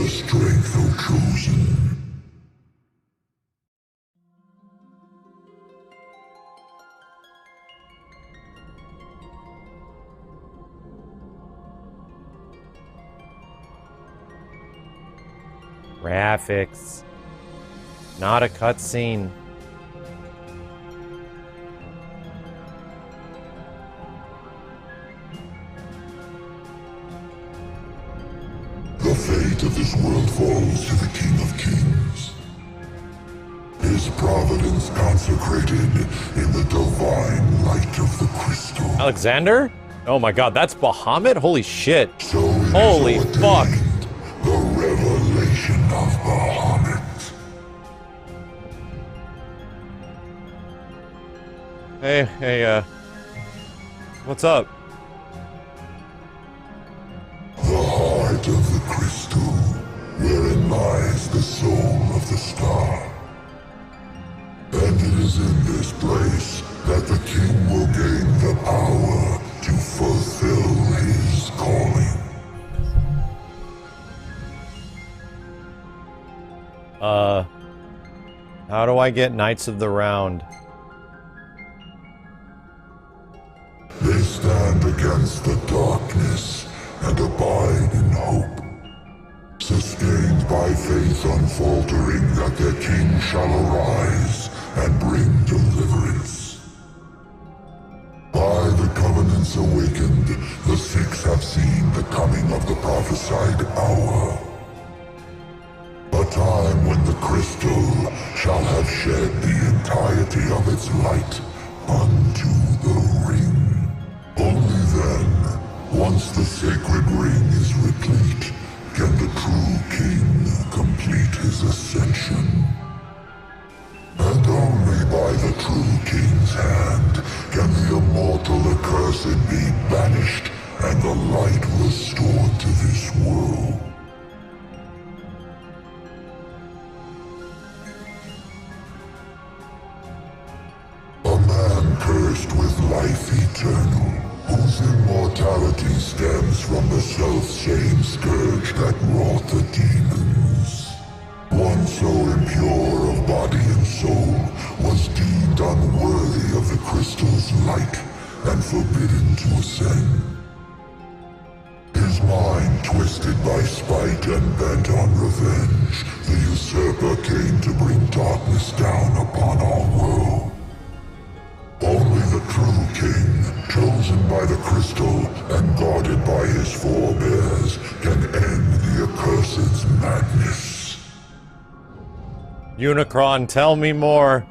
the strength, O chosen. Graphics. Not a cutscene. The fate of this world falls to the King of Kings. His providence consecrated in the divine light of the crystal. Alexander? Oh my god, that's Bahamut? Holy shit. So holy fuck. The revelation of Bahamut. Hey, what's up? The heart of the crystal, wherein lies the soul of the star. And it is in this place that the king will gain the power to fulfill his calling. How do I get Knights of the Round? They stand against the darkness and abide in hope, sustained by faith unfaltering that their king shall arise and bring deliverance. By the covenants awakened, the six have seen the coming of the prophesied hour. A time when the crystal shall have shed the entirety of its light unto the ring. Only then, once the sacred ring is replete, can the true king complete his ascension. And only by the true king's hand can the immortal accursed be banished and the light restored to this world. A man cursed with life eternal, whose immortality stems from the self-same scourge that wrought the demons. One so impure of body and soul was deemed unworthy of the crystal's light and forbidden to ascend. His mind twisted by spite and bent on revenge, the usurper came to bring darkness down upon our world. Only the true king, chosen by the crystal and guarded by his forebears, can end the accursed's madness. Unicron, tell me more.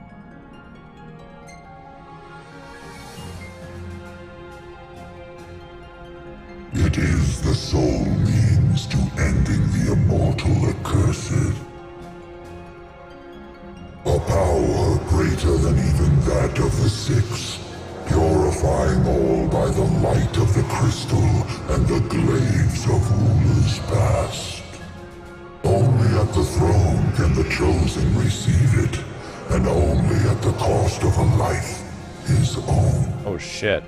It is the sole means to ending the immortal accursed. A power greater than even that of the Six, purifying all by the light of the crystal and the glaives of rulers past. Only at the throne can the chosen receive it, and only at the cost of a life, his own. Oh shit.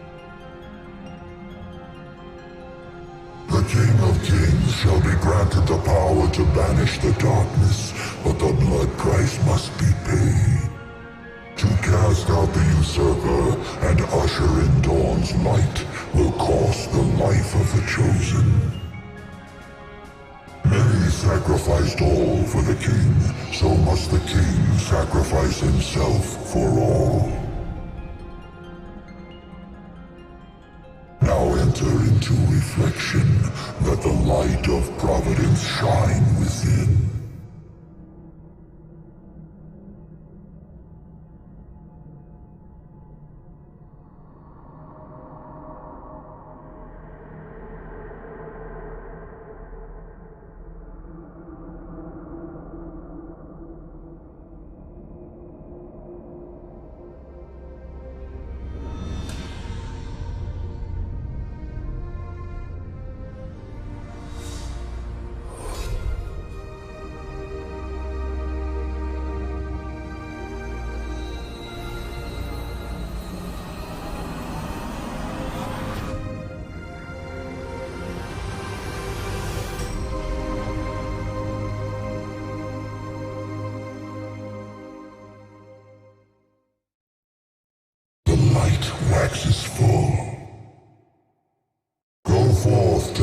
The King of Kings shall be granted the power to banish the darkness, but the blood price must be paid. To cast out the usurper and usher in dawn's light will cost the life of the chosen. Many sacrificed all for the king, so must the king sacrifice himself for all. Now enter into reflection, let the light of providence shine within.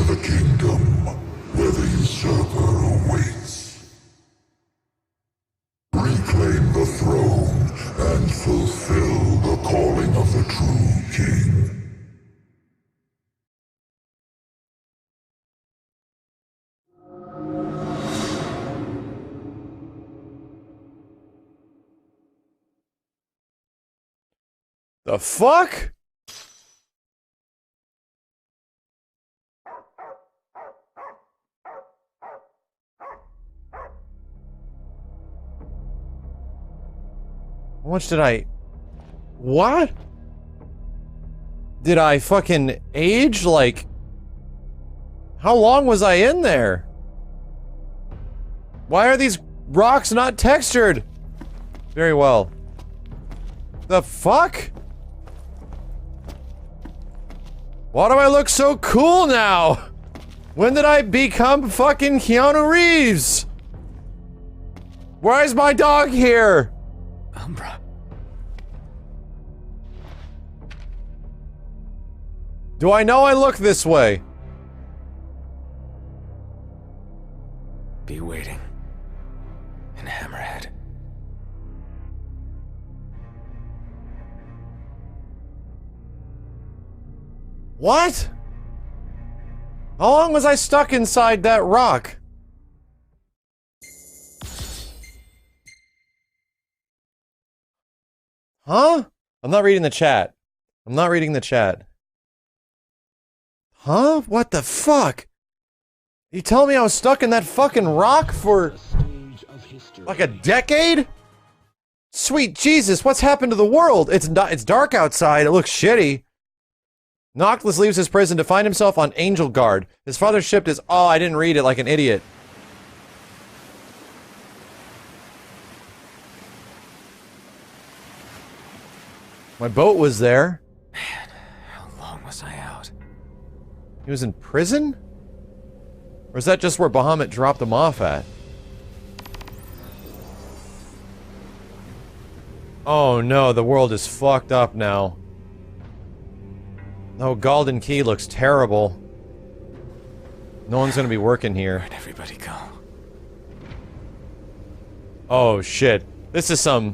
the kingdom, where the usurper awaits. Reclaim the throne and fulfill the calling of the true king. The fuck? How much did I... What? Did I fucking age? Like... How long was I in there? Why are these rocks not textured? Very well. The fuck? Why do I look so cool now? When did I become fucking Keanu Reeves? Why is my dog here? Umbra. Do I know I look this way? Be waiting. In Hammerhead. What? How long was I stuck inside that rock? Huh? I'm not reading the chat. I'm not reading the chat. Huh? What the fuck? You telling me I was stuck in that fucking rock for like a decade? Sweet Jesus, what's happened to the world? It's dark outside. It looks shitty. Noctis leaves his prison to find himself on Angel Guard. His father shipped his... Oh, I didn't read it like an idiot. My boat was there. Man, how long was I out? He was in prison? Or is that just where Bahamut dropped him off at? Oh no, the world is fucked up now. Oh, Golden Key looks terrible. No one's gonna be working here. Where'd everybody go? Oh shit. This is some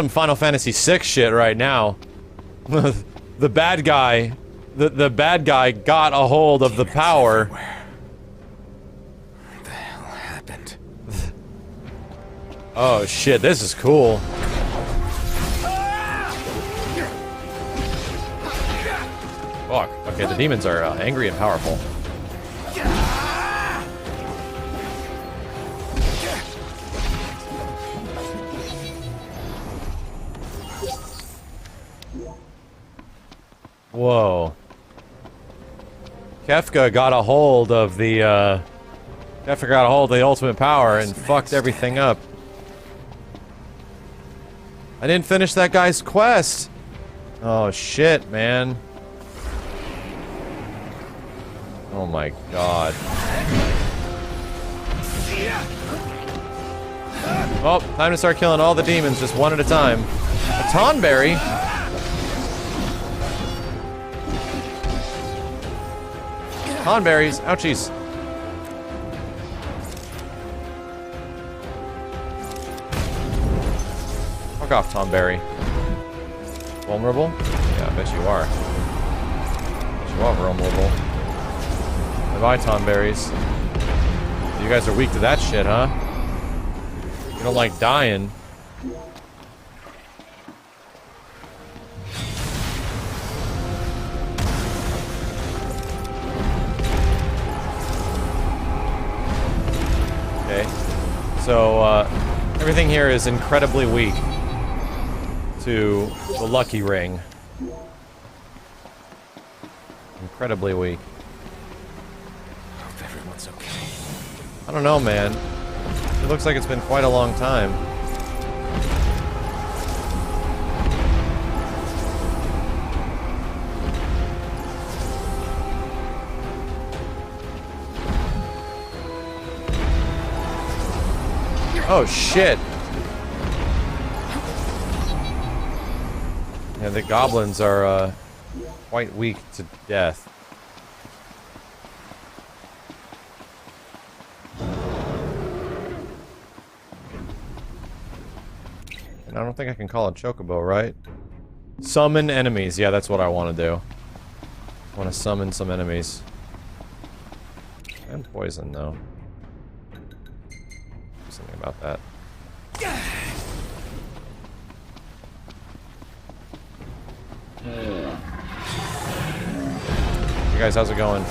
Final Fantasy VI shit right now. The bad guy got a hold of the power. Everywhere. What the hell happened? Oh shit, this is cool. Fuck. Okay, the demons are angry and powerful. Whoa. Kefka got a hold of the, Kefka got a hold of the ultimate power and fucked everything up. I didn't finish that guy's quest. Oh shit, man. Oh my god. Oh, time to start killing all the demons just one at a time. A Tonberry? Tonberries? Ouchies. Fuck off, Tonberry. Vulnerable? Yeah, I bet you are. I bet you are vulnerable. Bye, Tonberries. You guys are weak to that shit, huh? You don't like dying. Okay. So, everything here is incredibly weak to the Lucky Ring. Incredibly weak. Hope everyone's okay. I don't know, man. It looks like it's been quite a long time. Oh, shit. Yeah, the goblins are, quite weak to death. don't think I can call it Chocobo, right? Summon enemies. Yeah, that's what I want to do. I want to summon some enemies. And poison, though. Something about that. Hey guys, how's it going?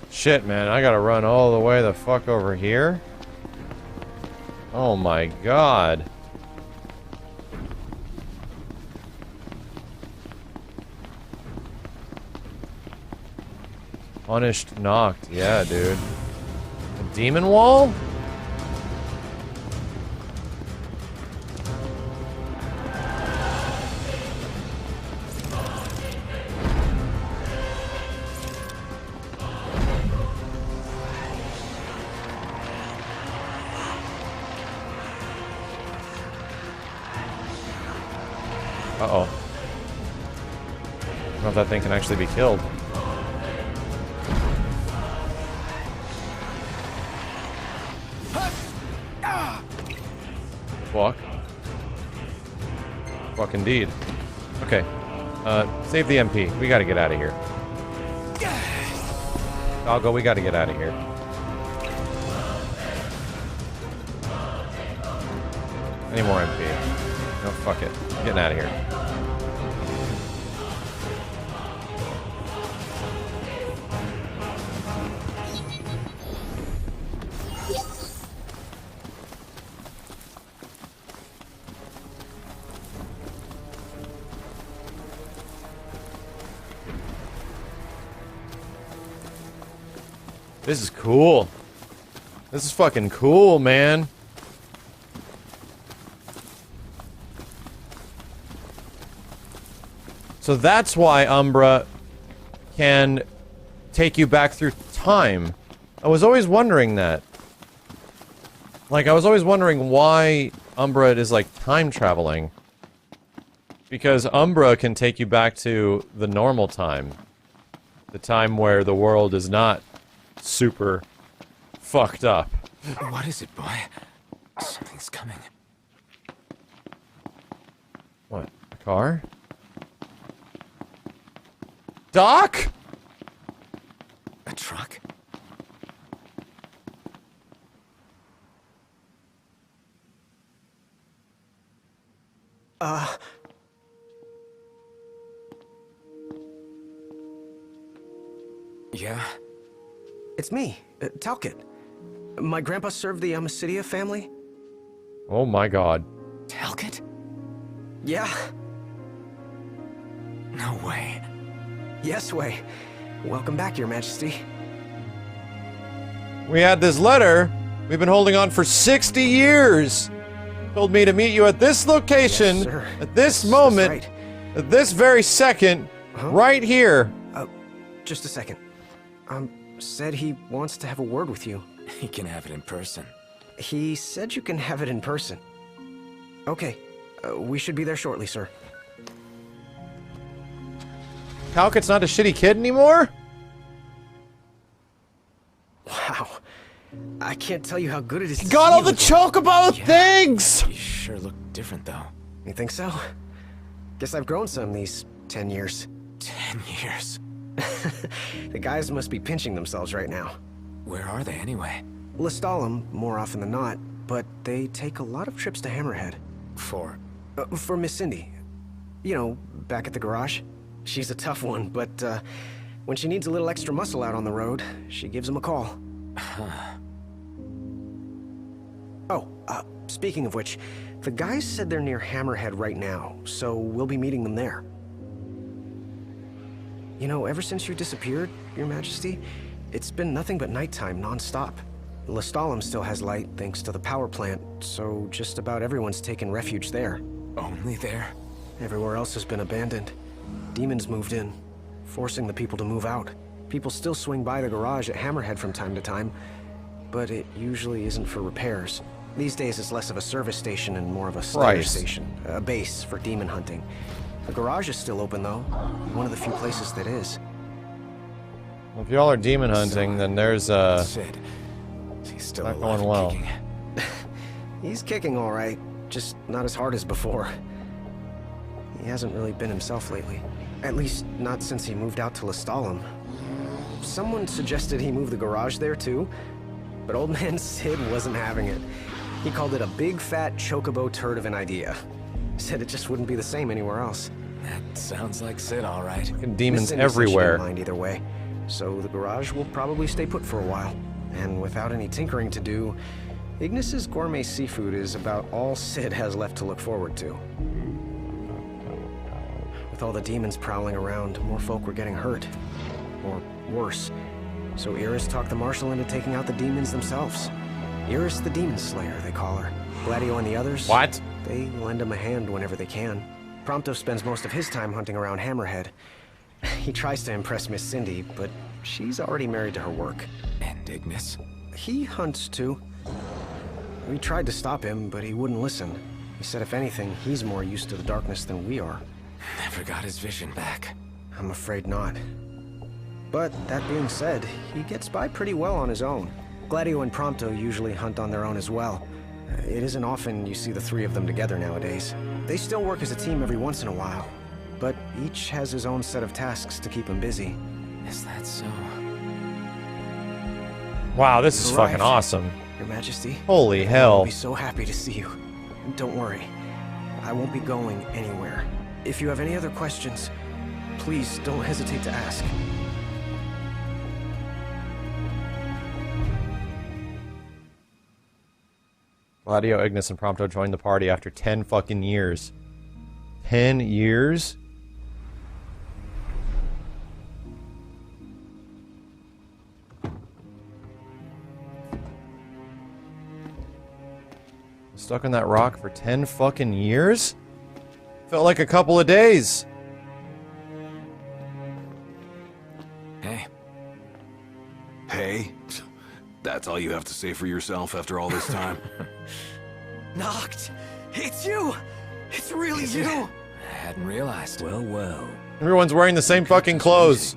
Shit, man, I gotta run all the way the fuck over here? Oh my god. Punished, knocked. Yeah, dude. A demon wall? Uh-oh. I don't know if that thing can actually be killed. Fuck. Fuck indeed. Okay. Save the MP. We gotta get out of here. Doggo, we gotta get out of here. Any more MP? No, fuck it. I'm getting out of here. This is cool. This is fucking cool, man. So that's why Umbra can take you back through time. I was always wondering that. Like, I was always wondering why Umbra is, like, time traveling. Because Umbra can take you back to the normal time. The time where the world is not super fucked up. What is it, boy? Something's coming. What? A car? Doc? A truck? Yeah? It's me, Talcott. My grandpa served the Amicidia family. Oh my god. Talcott? Yeah. No way. Yes way. Welcome back, Your Majesty. We had this letter we've been holding on for 60 years. Told me to meet you at this location, Yes, sir. at this That's moment, right. at this very second, right here. Just a second. Said he wants to have a word with you. He can have it in person. He said you can have it in person. Okay. We should be there shortly, sir. Talcott's not a shitty kid anymore? Wow. I can't tell you how good it is to Got see all you the again. chocobo things! You sure look different, though. You think so? Guess I've grown some these 10 years. 10 years. The guys must be pinching themselves right now. Where are they, anyway? Lestalem, more often than not, but they take a lot of trips to Hammerhead. For For Miss Cindy. You know, back at the garage. She's a tough one, but when she needs a little extra muscle out on the road, she gives him a call. Oh, speaking of which, the guys said they're near Hammerhead right now, so we'll be meeting them there. You know, ever since you disappeared, Your Majesty, it's been nothing but nighttime non-stop. Lestalem still has light thanks to the power plant, so just about everyone's taken refuge there. only there? Everywhere else has been abandoned. Demons moved in, forcing the people to move out. People still swing by the garage at Hammerhead from time to time, but it usually isn't for repairs. These days it's less of a service station and more of a slayer Christ. station, a base for demon hunting. The garage is still open, though. One of the few places that is. Well, if y'all are demon hunting, then there's, Sid. He's still not alive going and well. kicking. He's kicking all right, just not as hard as before. He hasn't really been himself lately. At least, not since he moved out to Lestalem. Someone suggested he move the garage there, too. But old man Sid wasn't having it. He called it a big, fat, chocobo turd of an idea. Said it just wouldn't be the same anywhere else. That sounds like Sid, all right. Demons Miss Cindy said she everywhere. didn't mind either way. So the garage will probably stay put for a while. And without any tinkering to do, Ignis's gourmet seafood is about all Sid has left to look forward to. With all the demons prowling around, more folk were getting hurt. Or worse. So Iris talked the Marshal into taking out the demons themselves. Iris the Demon Slayer, they call her. Gladio and the others... What? They lend him a hand whenever they can. Prompto spends most of his time hunting around Hammerhead. He tries to impress Miss Cindy, but she's already married to her work. And Ignis. He hunts too. We tried to stop him, but he wouldn't listen. He said if anything, he's more used to the darkness than we are. Never got his vision back. I'm afraid not. But that being said, he gets by pretty well on his own. Gladio and Prompto usually hunt on their own as well. It isn't often you see the three of them together nowadays. They still work as a team every once in a while, but each has his own set of tasks to keep him busy. Is that so? Wow, this is Arrived. fucking awesome. Your Majesty, Holy I'll hell. be so happy to see you. And don't worry, I won't be going anywhere. If you have any other questions, please don't hesitate to ask. Gladio, Ignis, and Prompto joined the party after 10 fucking years. 10 years? Stuck on that rock for 10 fucking years? Felt like a couple of days. Hey. Hey? That's all you have to say for yourself after all this time? Knocked! It's you! It's really you! I hadn't realized. Well, well. Everyone's wearing the same fucking clothes.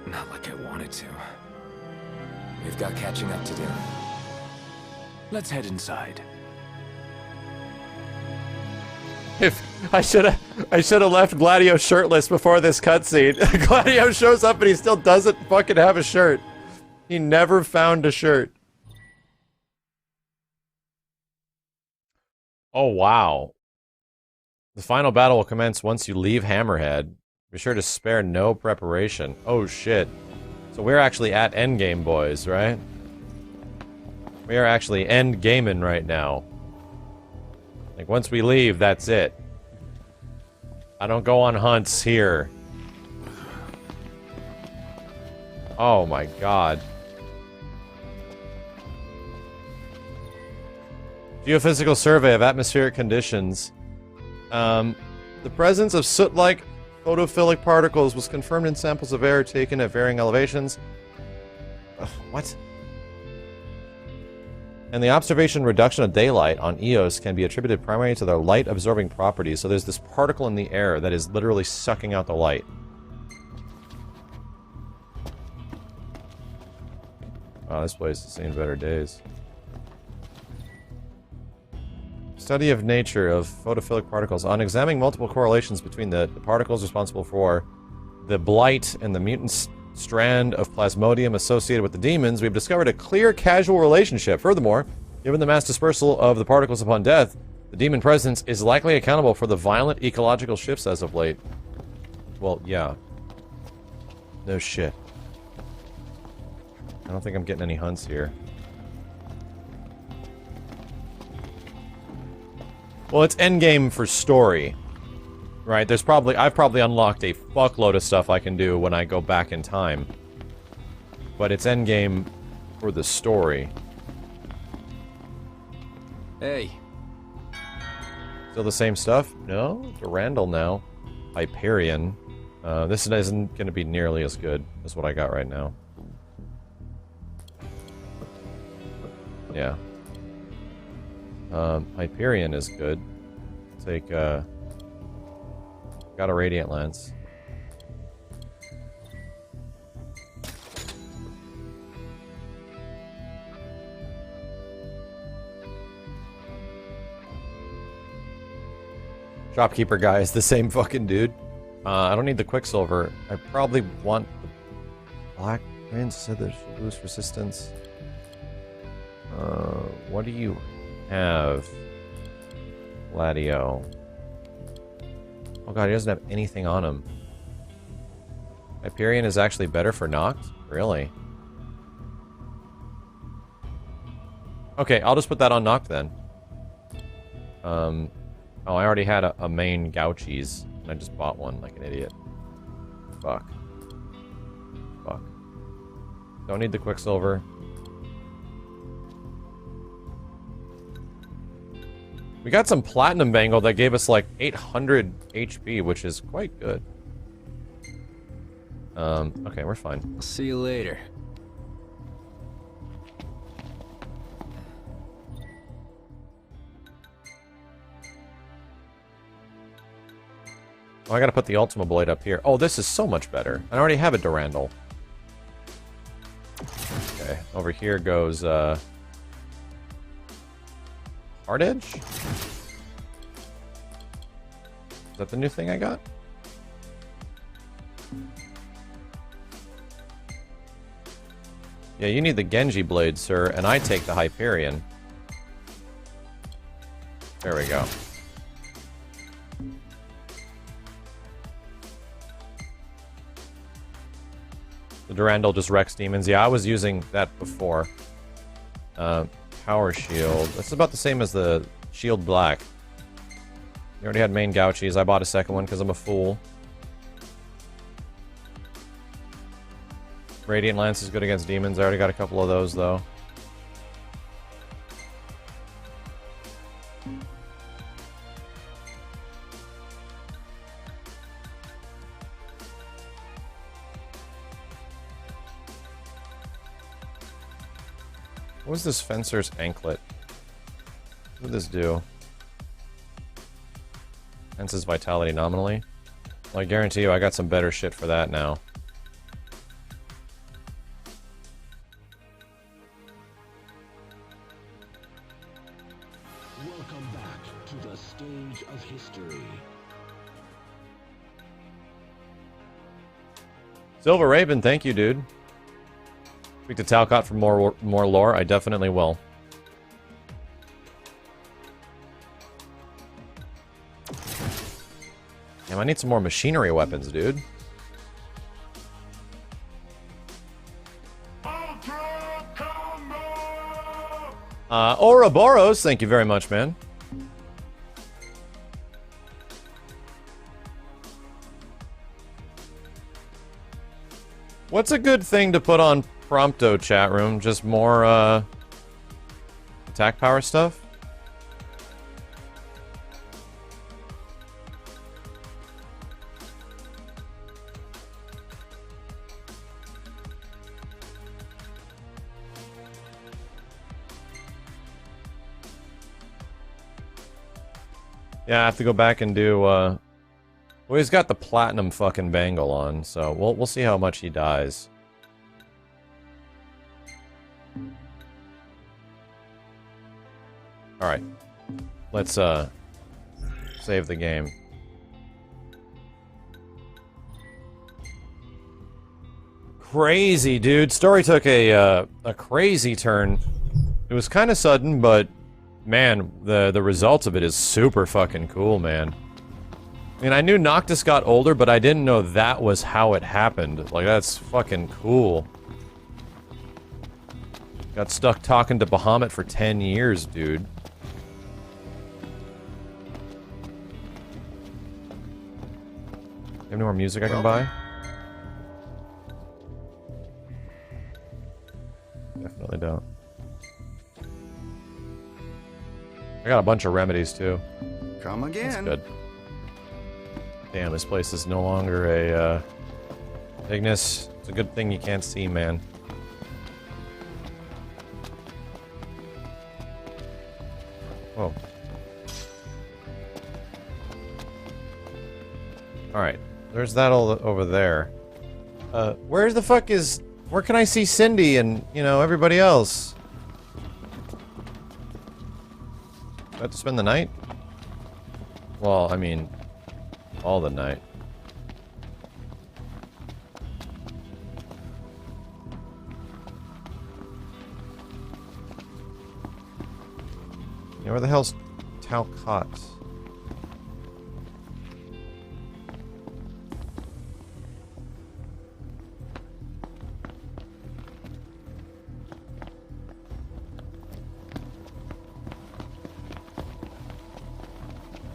Not like I wanted to. We've got catching up to do. Let's head inside. If I should have left Gladio shirtless before this cutscene. Gladio shows up and he still doesn't fucking have a shirt. He never found a shirt. Oh wow. The final battle will commence once you leave Hammerhead. Be sure to spare no preparation. Oh shit. So we're actually at endgame, boys, right? We are actually endgaming right now. Like, once we leave, that's it. I don't go on hunts here. Oh my god. Geophysical survey of atmospheric conditions. The presence of soot-like photophilic particles was confirmed in samples of air taken at varying elevations. Ugh, what? And the observation reduction of daylight on Eos can be attributed primarily to their light-absorbing properties. So there's this particle in the air that is literally sucking out the light. Wow, this place has seen better days. Study of nature of photophilic particles. On examining multiple correlations between the particles responsible for the blight and the mutant strand of plasmodium associated with the demons, we've discovered a clear causal relationship. Furthermore, given the mass dispersal of the particles upon death, the demon presence is likely accountable for the violent ecological shifts as of late. Well, yeah. No shit. I don't think I'm getting any hunts here. Well, it's endgame for story. Right, I've probably unlocked a fuckload of stuff I can do when I go back in time. But it's endgame for the story. Hey. Still the same stuff? No, it's a Randall now. Hyperion. This isn't going to be nearly as good as what I got right now. Hyperion is good. Take, got a Radiant Lens. Shopkeeper guy is the same fucking dude. I don't need the Quicksilver. I probably want the Black Prince, so that should boost resistance. What do you have? Gladio. Oh god, he doesn't have anything on him. Hyperion is actually better for Noct? Really? Okay, I'll just put that on Noct then. Oh, I already had a main Gauchies, and I just bought one like an idiot. Fuck. Fuck. Don't need the Quicksilver. We got some Platinum Bangle that gave us like 800 HP, which is quite good. Okay, we're fine. I'll see you later. Oh, I gotta put the Ultima Blade up here. Oh, this is so much better. I already have a Durandal. Okay, over here goes, Hard Edge? Is that the new thing I got? Yeah, you need the Genji Blade, sir, and I take the Hyperion. There we go. The Durandal just wrecks demons. Yeah, I was using that before. Power Shield. That's about the same as the Shield Black. You already had main Gauchies. I bought a second one because I'm a fool. Radiant Lance is good against demons. I already got a couple of those, though. What was this Fencer's Anklet? What did this do? Enhances vitality nominally. Well, I guarantee you I got some better shit for that now. Welcome back to the stage of history. Silver Raven, thank you, dude. Speak to Talcott for more lore. I definitely will. Damn, I need some more machinery weapons, dude. Ouroboros, thank you very much, man. What's a good thing to put on Prompto chat room? Just more, attack power stuff? Yeah, I have to go back and do, well, he's got the platinum fucking bangle on, so we'll see how much he dies. Alright. Let's, save the game. Crazy, dude. Story took a crazy turn. It was kind of sudden, but man, the results of it is super fucking cool, man. I mean, I knew Noctis got older, but I didn't know that was how it happened. Like, that's fucking cool. Got stuck talking to Bahamut for 10 years, dude. You have any more music I can buy? Definitely don't. I got a bunch of remedies, too. Come again. That's good. Damn, this place is no longer a, Ignis. It's a good thing you can't see, man. Whoa. Alright. There's that all over there. Where the fuck is... Where can I see Cindy and, you know, everybody else? Do I have to spend the night? Well, I mean... all the night. Yeah, where the hell's Talcott?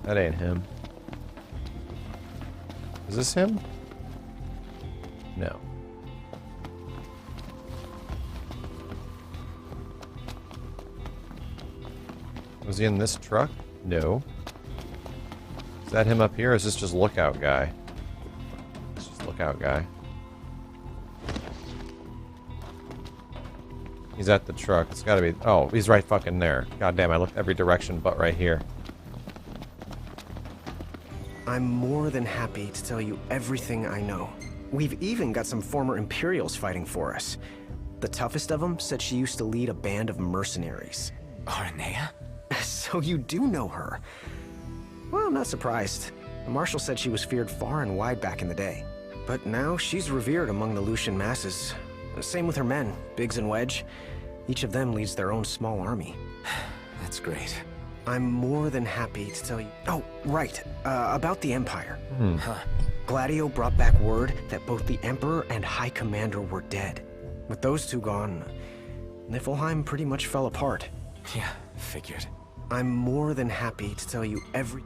That ain't him. Is this him? No. Was he in this truck? No. Is that him up here, or is this just Lookout Guy? It's just Lookout Guy. He's at the truck. It's gotta be... Oh, he's right fucking there. God damn, I looked every direction but right here. I'm more than happy to tell you everything I know. We've even got some former Imperials fighting for us. The toughest of them said she used to lead a band of mercenaries. Aranea? So you do know her. Well, I'm not surprised. The Marshal said she was feared far and wide back in the day. But now she's revered among the Lucian masses. Same with her men, Biggs and Wedge. Each of them leads their own small army. That's great. I'm more than happy to tell you... Oh, right. About the Empire. Huh. Gladio brought back word that both the Emperor and High Commander were dead. With those two gone, Niflheim pretty much fell apart. Yeah, figured. I'm more than happy to tell you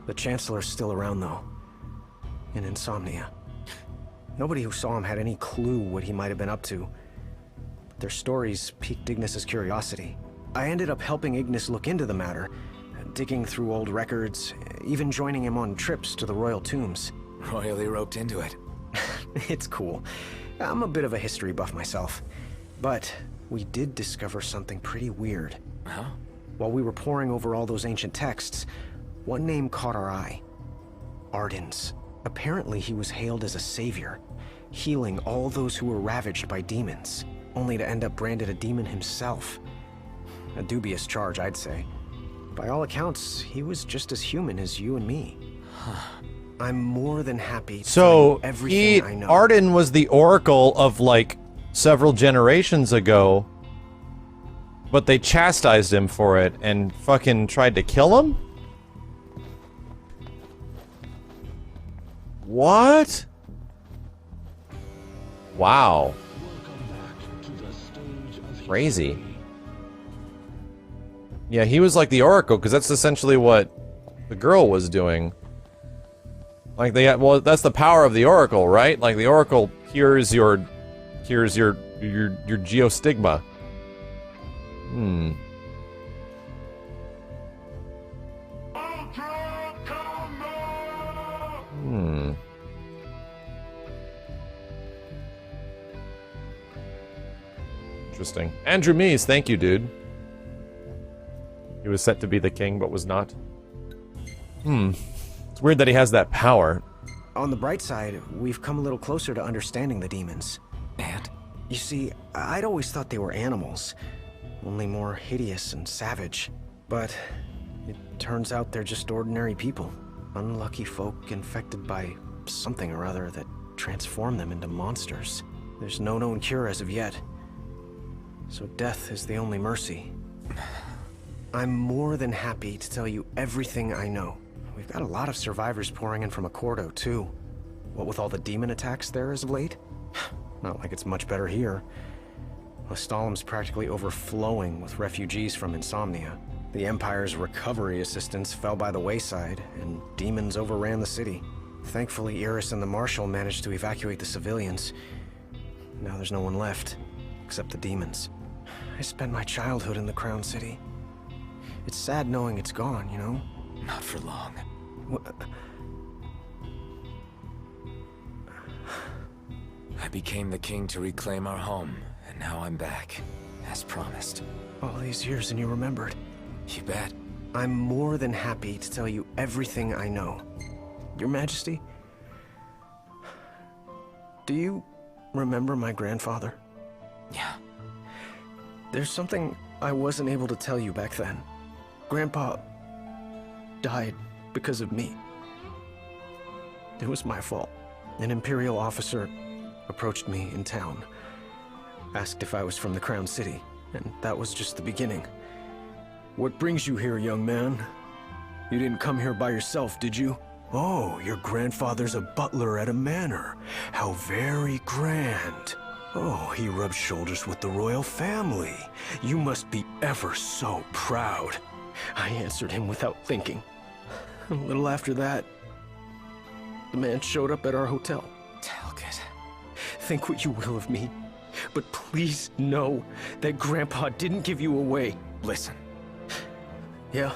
The Chancellor's still around, though. In Insomnia. Nobody who saw him had any clue what he might have been up to. But their stories piqued Ignis's curiosity. I ended up helping Ignis look into the matter, digging through old records, even joining him on trips to the royal tombs. Royally roped into it. It's cool. I'm a bit of a history buff myself. But we did discover something pretty weird. Huh? While we were poring over all those ancient texts, one name caught our eye. Ardens. Apparently he was hailed as a savior, healing all those who were ravaged by demons, only to end up branded a demon himself. A dubious charge, I'd say. By all accounts, he was just as human as you and me. I'm more than happy to tell So, you everything I know. Arden was the oracle of, like, several generations ago, but they chastised him for it and fucking tried to kill him? What? Wow. Crazy. Yeah, he was like the oracle, because that's essentially what the girl was doing. Like well, that's the power of the oracle, right? Like the oracle cures your geostigma. Interesting. Andrew Mees, thank you, dude. He was set to be the king, but was not. It's weird that he has that power. On the bright side, we've come a little closer to understanding the demons. And? You see, I'd always thought they were animals, only more hideous and savage. But it turns out they're just ordinary people. Unlucky folk infected by something or other that transformed them into monsters. There's no known cure as of yet. So death is the only mercy. I'm more than happy to tell you everything I know. We've got a lot of survivors pouring in from Accordo, too. What with all the demon attacks there as of late? Not like it's much better here. Lestalem's practically overflowing with refugees from Insomnia. The Empire's recovery assistance fell by the wayside, and demons overran the city. Thankfully, Iris and the Marshal managed to evacuate the civilians. Now there's no one left, except the demons. I spent my childhood in the Crown City. It's sad knowing it's gone, you know? Not for long. I became the king to reclaim our home, and now I'm back, as promised. All these years and you remembered. You bet. I'm more than happy to tell you everything I know. Your Majesty, do you remember my grandfather? Yeah. There's something I wasn't able to tell you back then. Grandpa died because of me. It was my fault. An Imperial officer approached me in town, asked if I was from the Crown City, and that was just the beginning. What brings you here, young man? You didn't come here by yourself, did you? Oh, your grandfather's a butler at a manor. How very grand. Oh, he rubs shoulders with the royal family. You must be ever so proud. I answered him without thinking. A little after that, the man showed up at our hotel. Talcott. Think what you will of me, but please know that Grandpa didn't give you away. Listen, Yeah?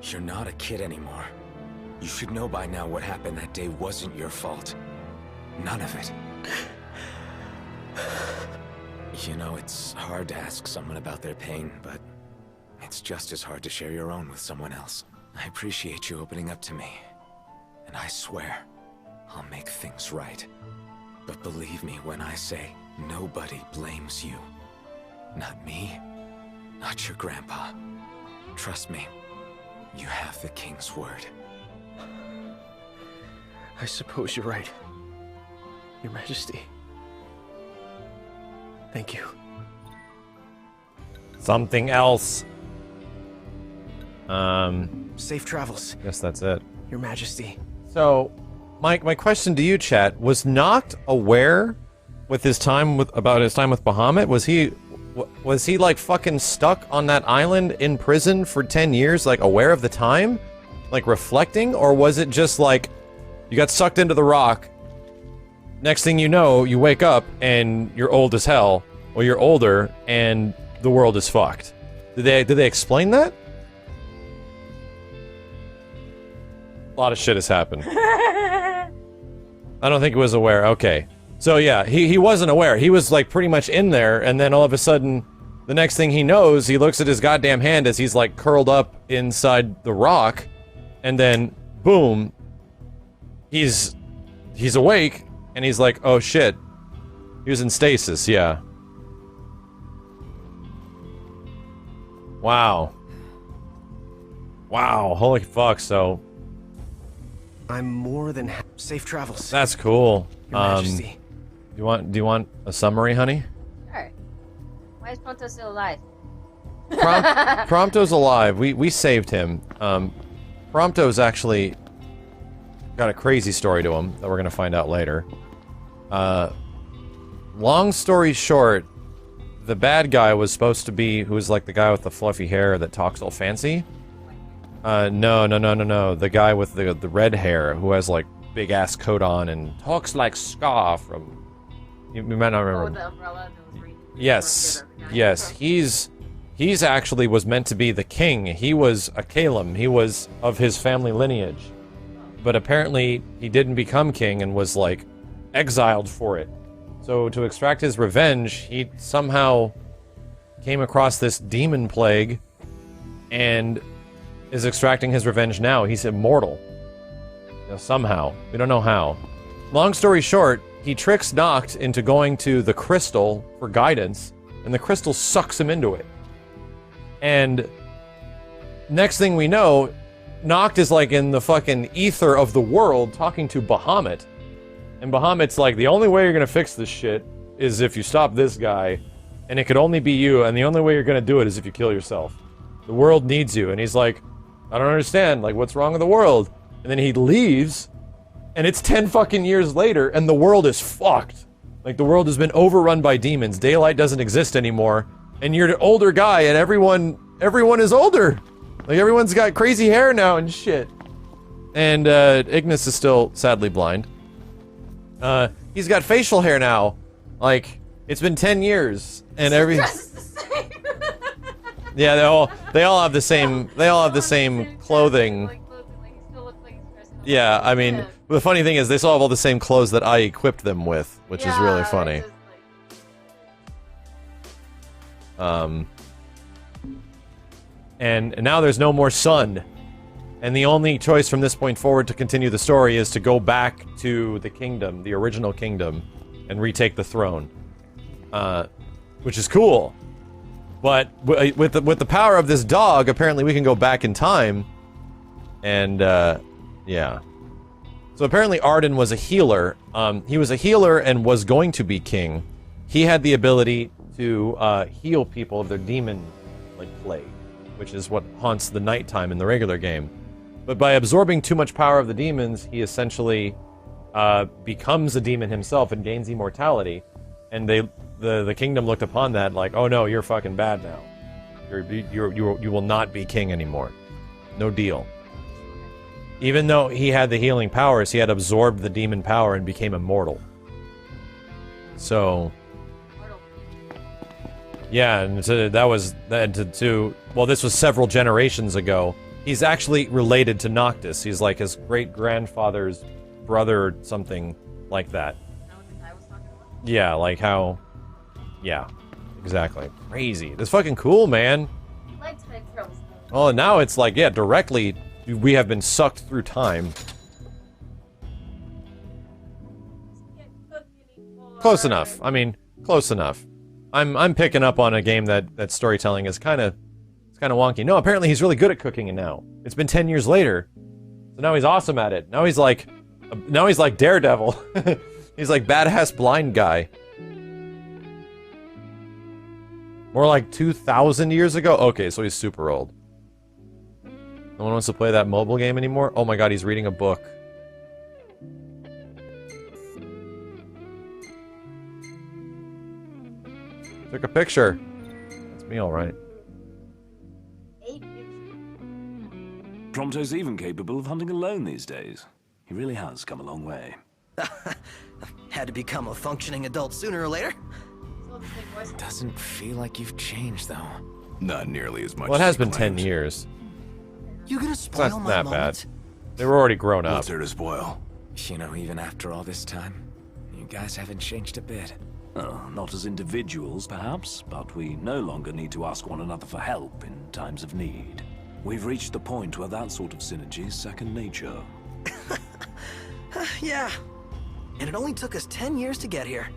you're not a kid anymore. You should know by now what happened that day wasn't your fault. None of it. You know, it's hard to ask someone about their pain, but it's just as hard to share your own with someone else. I appreciate you opening up to me, and I swear I'll make things right. But believe me when I say nobody blames you. Not me, not your grandpa. Trust me, you have the king's word. I suppose you're right. Your Majesty. Thank you. Something else. Safe travels, Guess that's it. Your Majesty. So, my question to you, chat, was Noct aware with his time about his time with Bahamut? Was he like fucking stuck on that island in prison for 10 years, like aware of the time? Like reflecting? Or was it just like, you got sucked into the rock, next thing you know, you wake up and you're old as hell, or you're older and the world is fucked? Did they explain that? A lot of shit has happened. I don't think he was aware. Okay. So yeah, he wasn't aware. He was like pretty much in there, and then all of a sudden, the next thing he knows, he looks at his goddamn hand as he's like curled up inside the rock, and then boom, he's awake, and he's like, oh shit. He was in stasis, yeah. Wow. Wow, holy fuck, so... I'm more than safe travels. That's cool. Your Majesty. Do you want a summary, honey? Sure. Why is Pronto still alive? Prompto's alive. We saved him. Prompto's actually got a crazy story to him that we're gonna find out later. Long story short, the bad guy was supposed to be who's like the guy with the fluffy hair that talks all fancy. No. The guy with the red hair who has like big ass coat on and talks like Scar from. You might not remember. Oh, the umbrella that was reading. Yes. He's actually was meant to be the king. He was a Kalem. He was of his family lineage. But apparently he didn't become king and was like exiled for it. So to extract his revenge, he somehow came across this demon plague and is extracting his revenge now. He's immortal. You know, somehow. We don't know how. Long story short, he tricks Noct into going to the crystal for guidance, and the crystal sucks him into it. And next thing we know, Noct is like in the fucking ether of the world talking to Bahamut. And Bahamut's like, the only way you're gonna fix this shit is if you stop this guy, and it could only be you, and the only way you're gonna do it is if you kill yourself. The world needs you. And he's like, I don't understand, like, what's wrong with the world? And then he leaves, and it's 10 fucking years later, and the world is fucked. Like, the world has been overrun by demons. Daylight doesn't exist anymore, and you're an older guy, and everyone is older. Like, everyone's got crazy hair now and shit. And, Ignis is still sadly blind. He's got facial hair now. Like, it's been 10 years, and yeah, they all have the same clothing. Yeah, I mean, the funny thing is they still have all the same clothes that I equipped them with, which is really funny. and now there's no more sun. And the only choice from this point forward to continue the story is to go back to the kingdom, the original kingdom, and retake the throne. Which is cool. But with the power of this dog, apparently we can go back in time. And, yeah. So apparently Arden was a healer. He was a healer and was going to be king. He had the ability to heal people of their demon, plague, which is what haunts the nighttime in the regular game. But by absorbing too much power of the demons, he essentially becomes a demon himself and gains immortality. And the kingdom looked upon that like, oh no, you're fucking bad now. You will not be king anymore. No deal. Even though he had the healing powers, he had absorbed the demon power and became immortal. So, yeah, and well, this was several generations ago. He's actually related to Noctis. He's like his great-grandfather's brother or something like that. Yeah, like how... Yeah, exactly. Crazy. That's fucking cool, man. Oh, now it's like, yeah, directly, we have been sucked through time. Close enough. I mean, close enough. I'm picking up on a game that storytelling is kind of wonky. No, apparently he's really good at cooking it now. It's been 10 years later. So now he's awesome at it. Now he's like Daredevil. He's like badass blind guy. More like 2,000 years ago? Okay, so he's super old. No one wants to play that mobile game anymore? Oh my god, he's reading a book. Took a picture. That's me, alright. Prompto's even capable of hunting alone these days. He really has come a long way. Had to become a functioning adult sooner or later. Doesn't feel like you've changed, though. Not nearly as much. Well, it as has he been 10 claims. years. You gonna It's spoil not my that moment? bad. They were already grown up. What's there to spoil? You know, even after all this time, you guys haven't changed a bit. Not as individuals, perhaps, but we no longer need to ask one another for help in times of need. We've reached the point where that sort of synergy is second nature. Yeah. And it only took us 10 years to get here.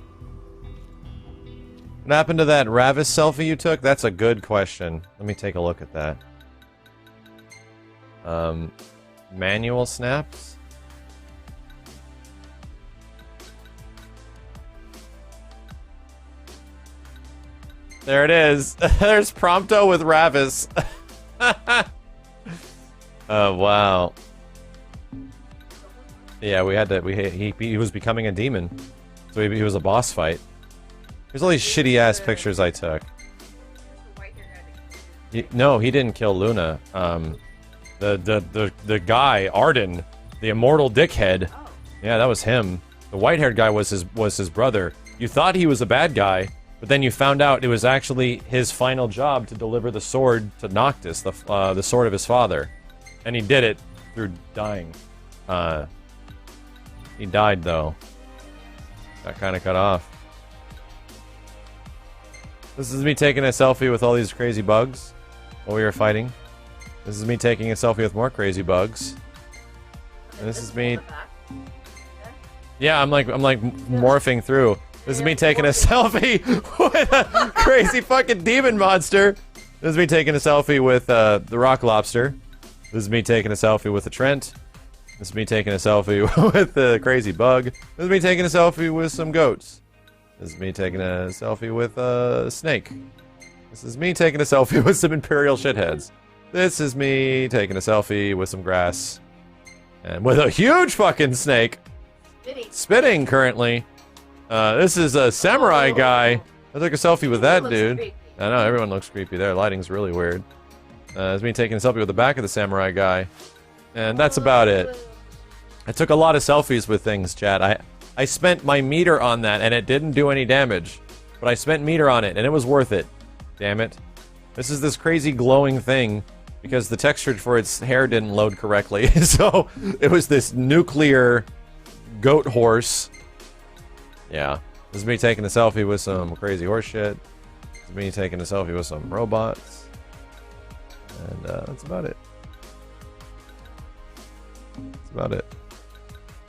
What happened to that Ravis selfie you took? That's a good question. Let me take a look at that. Manual snaps? There it is. There's Prompto with Ravis. Oh, wow. Yeah, we had to. He was becoming a demon, so he was a boss fight. Here's all these shitty ass pictures I took. No, he didn't kill Luna. The guy Arden, the immortal dickhead. Yeah, that was him. The white-haired guy was his brother. You thought he was a bad guy, but then you found out it was actually his final job to deliver the sword to Noctis, the sword of his father, and he did it through dying. He died, though. Got kind of cut off. This is me taking a selfie with all these crazy bugs while we were fighting. This is me taking a selfie with more crazy bugs. And this is me... Yeah, I'm like morphing through. This is me taking a selfie with a crazy fucking demon monster. This is me taking a selfie with the rock lobster. This is me taking a selfie with the Trent. This is me taking a selfie with the crazy bug. This is me taking a selfie with some goats. This is me taking a selfie with a snake. This is me taking a selfie with some imperial shitheads. This is me taking a selfie with some grass. And with a huge fucking snake. Spitting currently. This is a samurai guy. I took a selfie with that dude. I know, everyone looks creepy there. Lighting's really weird. It's me taking a selfie with the back of the samurai guy. And that's about it. I took a lot of selfies with things, chat. I spent my meter on that, and it didn't do any damage. But I spent meter on it, and it was worth it. Damn it. This is this crazy glowing thing, because the texture for its hair didn't load correctly. So, it was this nuclear goat horse. Yeah. This is me taking a selfie with some crazy horse shit. This is me taking a selfie with some robots. And that's about it. That's about it.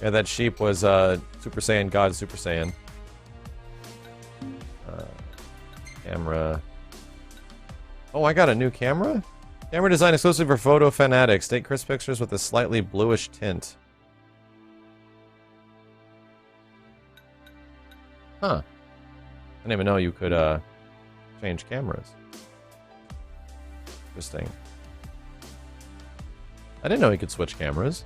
Yeah, that sheep was Super Saiyan God Super Saiyan. Camera. Oh, I got a new camera? Camera design exclusive for photo fanatics. Take crisp pictures with a slightly bluish tint. Huh. I didn't even know you could change cameras. Interesting. I didn't know you could switch cameras.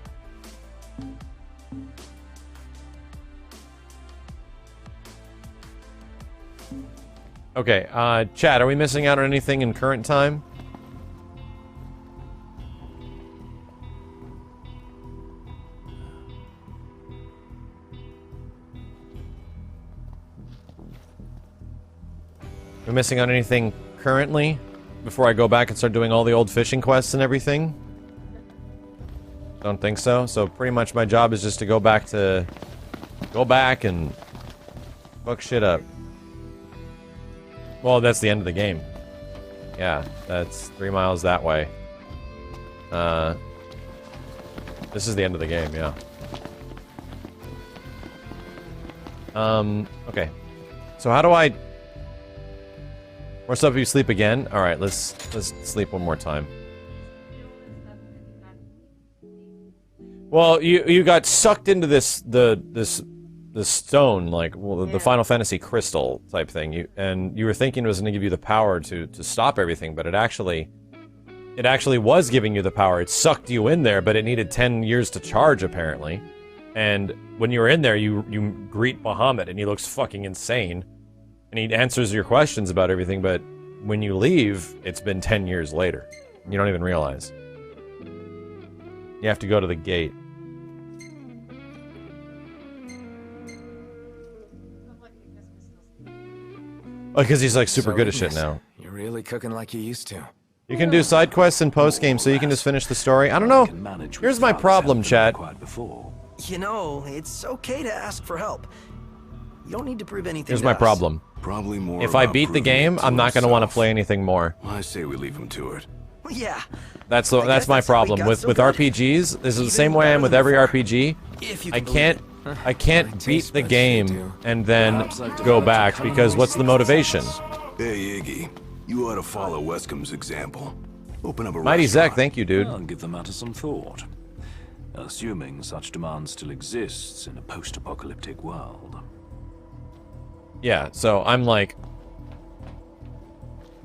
Okay, chat, are we missing out on anything in current time? We're missing out on anything currently? Before I go back and start doing all the old fishing quests and everything? Don't think so. So pretty much my job is just to go back and fuck shit up. Well, that's the end of the game. Yeah, that's 3 miles that way. This is the end of the game, yeah. Okay. So how do I... More stuff if you sleep again? Alright, let's sleep one more time. Well, you got sucked into this stone, like, well, the Final Fantasy crystal type thing. And you were thinking it was going to give you the power to stop everything, but it actually was giving you the power. It sucked you in there, but it needed 10 years to charge, apparently. And when you were in there, you greet Bahamut, and he looks fucking insane. And he answers your questions about everything, but when you leave, it's been 10 years later. You don't even realize. You have to go to the gate. Oh, because he's like super good at shit now. You're really cooking like you used to. You can do side quests and post game, so you can just finish the story. I don't know. Here's my problem, chat. You know, it's okay to ask for help. You don't need to prove anything. Here's my problem. Probably more. If I beat the game, I'm not going to want to play anything more. I say we leave him to it. Yeah. That's my problem with RPGs. This is the same way I am with every RPG. I can't beat the game and then go back because what's the motivation? Hey Iggy, you ought to follow Wescombe's example. Open up a Mighty restaurant. Zek, thank you, dude. I'll give the matter some thought. Assuming such demand still exists in a post-apocalyptic world. Yeah, so I'm like...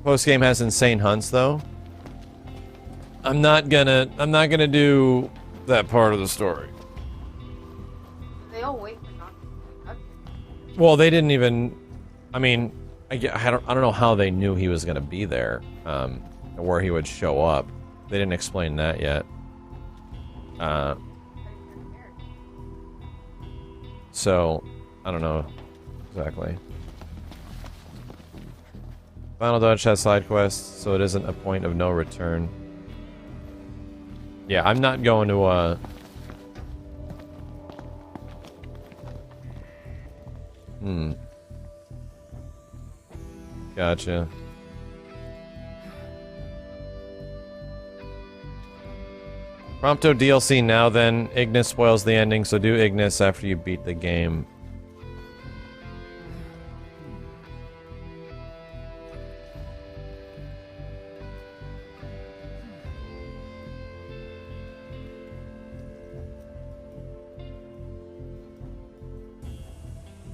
Post-game has insane hunts, though. I'm not gonna do that part of the story. They all wait for Doc to wake up. Well, they didn't even... I mean, I don't know how they knew he was gonna be there, or where he would show up. They didn't explain that yet. So, I don't know exactly. Final Dodge has side quests, so it isn't a point of no return. Yeah, I'm not going to, Gotcha. Prompto DLC now then. Ignis spoils the ending, so do Ignis after you beat the game.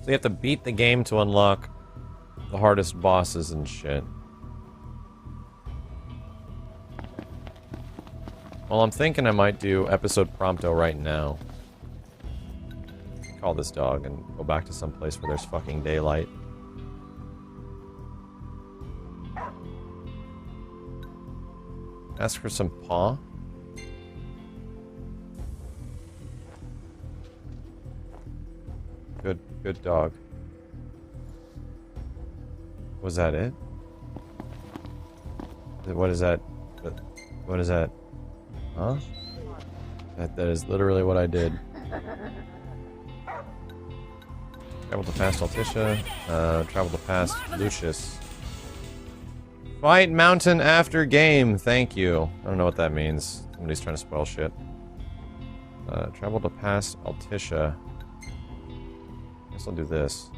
So you have to beat the game to unlock the hardest bosses and shit. Well, I'm thinking I might do episode Prompto right now. Call this dog and go back to some place where there's fucking daylight. Ask for some paw. Good dog. Was that it? What is that? What is that? Huh? That is literally what I did. Travel to past Altisha. Travel to past Lucius. Fight mountain after game. Thank you. I don't know what that means. Somebody's trying to spoil shit. Travel to past Altisha. Guess I'll do this.